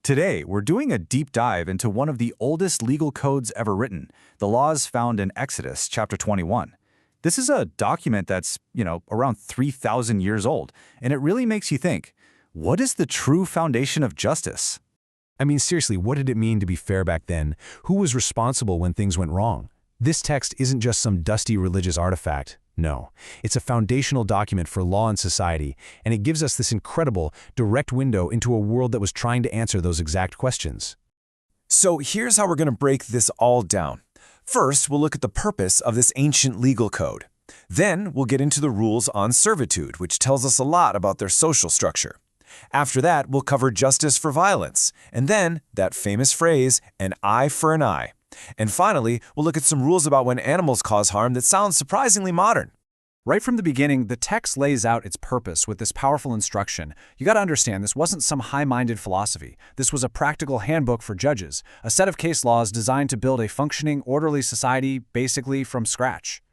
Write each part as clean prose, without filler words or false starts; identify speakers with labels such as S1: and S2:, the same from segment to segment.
S1: Today, we're doing a deep dive into one of the oldest legal codes ever written, the laws found in Exodus chapter 21. This is a document that's, around 3,000 years old, and it really makes you think, what is the true foundation of justice?
S2: I mean, seriously, what did it mean to be fair back then? Who was responsible when things went wrong? This text isn't just some dusty religious artifact. No, it's a foundational document for law and society, and it gives us this incredible, direct window into a world that was trying to answer those exact questions.
S3: So here's how we're going to break this all down. First, we'll look at the purpose of this ancient legal code. Then, we'll get into the rules on servitude, which tells us a lot about their social structure. After that, we'll cover justice for violence, and then that famous phrase, an eye for an eye. And finally, we'll look at some rules about when animals cause harm that sound surprisingly modern.
S4: Right from the beginning, the text lays out its purpose with this powerful instruction. You got to understand, this wasn't some high-minded philosophy. This was a practical handbook for judges, a set of case laws designed to build a functioning, orderly society basically from scratch.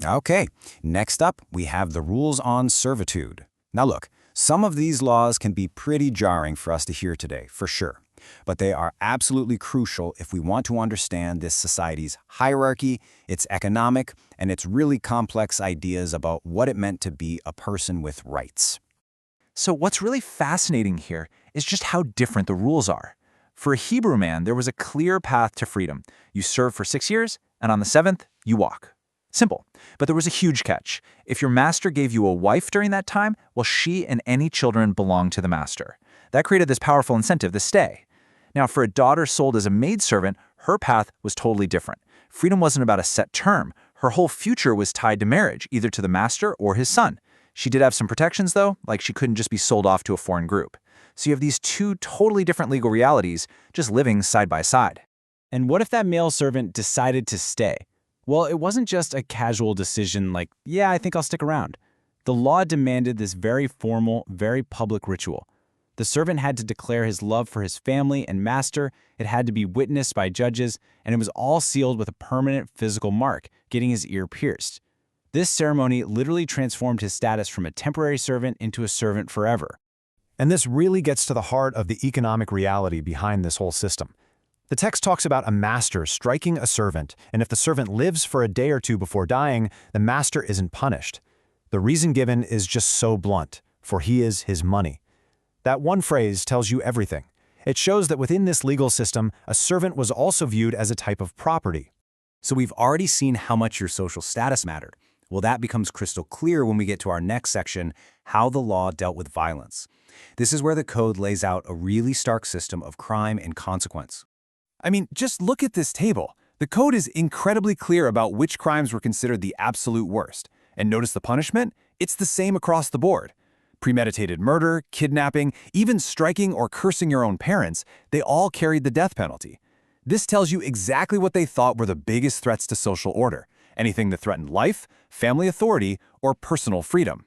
S5: Okay, next up, we have the rules on servitude. Now look, some of these laws can be pretty jarring for us to hear today, for sure. But they are absolutely crucial if we want to understand this society's hierarchy, its economic, and its really complex ideas about what it meant to be a person with rights.
S1: So what's really fascinating here is just how different the rules are. For a Hebrew man, there was a clear path to freedom. You serve for 6 years, and on the 7th, you walk. Simple. But there was a huge catch. If your master gave you a wife during that time, well, she and any children belonged to the master. That created this powerful incentive to stay. Now, for a daughter sold as a maidservant, her path was totally different. Freedom wasn't about a set term. Her whole future was tied to marriage, either to the master or his son. She did have some protections, though, like she couldn't just be sold off to a foreign group. So you have these two totally different legal realities just living side by side.
S4: And what if that male servant decided to stay? Well, it wasn't just a casual decision like, yeah, I think I'll stick around. The law demanded this very formal, very public ritual. The servant had to declare his love for his family and master, it had to be witnessed by judges, and it was all sealed with a permanent physical mark, getting his ear pierced. This ceremony literally transformed his status from a temporary servant into a servant forever.
S2: And this really gets to the heart of the economic reality behind this whole system. The text talks about a master striking a servant, and if the servant lives for a day or two before dying, the master isn't punished. The reason given is just so blunt, for he is his money. That one phrase tells you everything. It shows that within this legal system, a servant was also viewed as a type of property.
S6: So we've already seen how much your social status mattered. Well, that becomes crystal clear when we get to our next section, how the law dealt with violence. This is where the code lays out a really stark system of crime and consequence.
S3: I mean, just look at this table. The code is incredibly clear about which crimes were considered the absolute worst. And notice the punishment? It's the same across the board. Premeditated murder, kidnapping, even striking or cursing your own parents, they all carried the death penalty. This tells you exactly what they thought were the biggest threats to social order. Anything that threatened life, family authority, or personal freedom.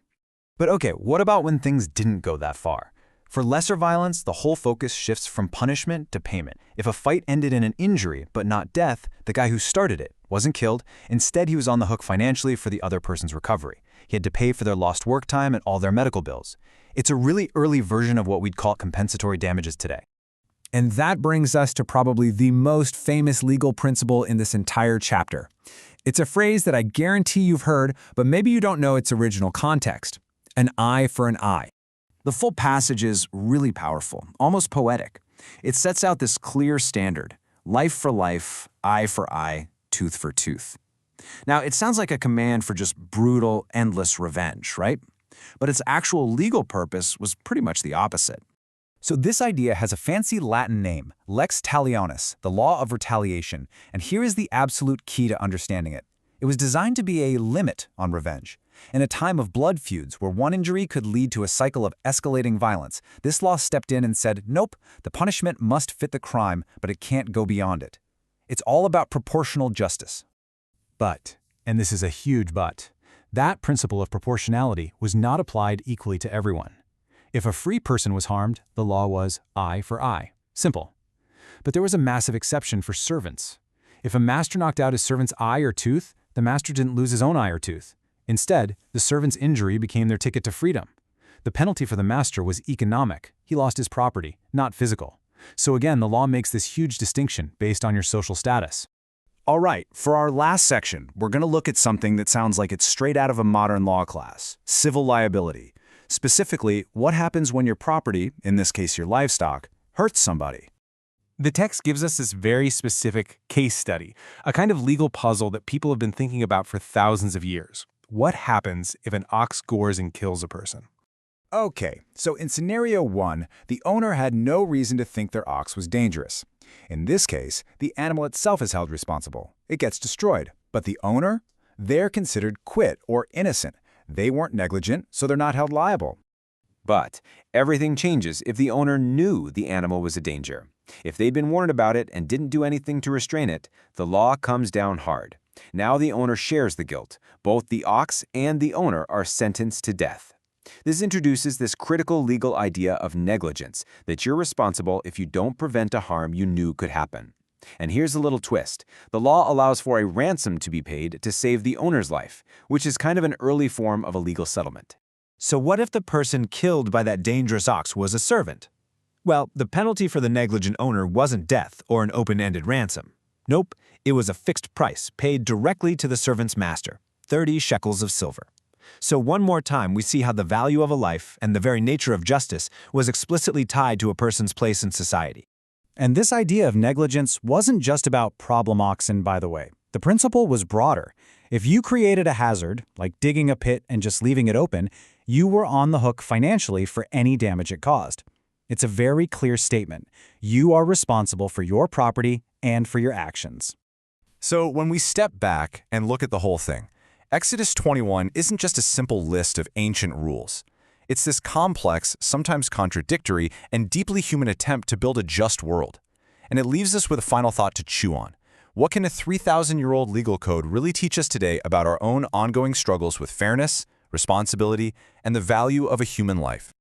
S1: But okay, what about when things didn't go that far? For lesser violence, the whole focus shifts from punishment to payment. If a fight ended in an injury, but not death, the guy who started it wasn't killed. Instead, he was on the hook financially for the other person's recovery. He had to pay for their lost work time and all their medical bills. It's a really early version of what we'd call compensatory damages today.
S4: And that brings us to probably the most famous legal principle in this entire chapter. It's a phrase that I guarantee you've heard, but maybe you don't know its original context. An eye for an eye. The full passage is really powerful, almost poetic. It sets out this clear standard: life for life, eye for eye, tooth for tooth. Now, it sounds like a command for just brutal, endless revenge, right? But its actual legal purpose was pretty much the opposite.
S1: So this idea has a fancy Latin name, lex talionis, the law of retaliation, and here is the absolute key to understanding it. It was designed to be a limit on revenge. In a time of blood feuds where one injury could lead to a cycle of escalating violence, this law stepped in and said, nope, the punishment must fit the crime, but it can't go beyond it. It's all about proportional justice.
S2: But, and this is a huge but, that principle of proportionality was not applied equally to everyone. If a free person was harmed, the law was eye for eye. Simple. But there was a massive exception for servants. If a master knocked out his servant's eye or tooth, the master didn't lose his own eye or tooth. Instead, the servant's injury became their ticket to freedom. The penalty for the master was economic. He lost his property, not physical. So again, the law makes this huge distinction based on your social status.
S3: All right, for our last section, we're going to look at something that sounds like it's straight out of a modern law class, civil liability. Specifically, what happens when your property, in this case your livestock, hurts somebody?
S7: The text gives us this very specific case study, a kind of legal puzzle that people have been thinking about for thousands of years. What happens if an ox gores and kills a person?
S3: Okay, so in scenario 1, the owner had no reason to think their ox was dangerous. In this case, the animal itself is held responsible. It gets destroyed. But the owner? They're considered quit or innocent. They weren't negligent, so they're not held liable.
S1: But everything changes if the owner knew the animal was a danger. If they'd been warned about it and didn't do anything to restrain it, the law comes down hard. Now the owner shares the guilt. Both the ox and the owner are sentenced to death. This introduces this critical legal idea of negligence, that you're responsible if you don't prevent a harm you knew could happen. And here's a little twist. The law allows for a ransom to be paid to save the owner's life, which is kind of an early form of a legal settlement.
S6: So what if the person killed by that dangerous ox was a servant? Well, the penalty for the negligent owner wasn't death or an open-ended ransom. Nope, it was a fixed price paid directly to the servant's master, 30 shekels of silver. So one more time, we see how the value of a life and the very nature of justice was explicitly tied to a person's place in society.
S2: And this idea of negligence wasn't just about problem oxen, by the way. The principle was broader. If you created a hazard, like digging a pit and just leaving it open, you were on the hook financially for any damage it caused. It's a very clear statement. You are responsible for your property and for your actions.
S3: So when we step back and look at the whole thing, Exodus 21 isn't just a simple list of ancient rules. It's this complex, sometimes contradictory, and deeply human attempt to build a just world. And it leaves us with a final thought to chew on. What can a 3,000-year-old legal code really teach us today about our own ongoing struggles with fairness, responsibility, and the value of a human life?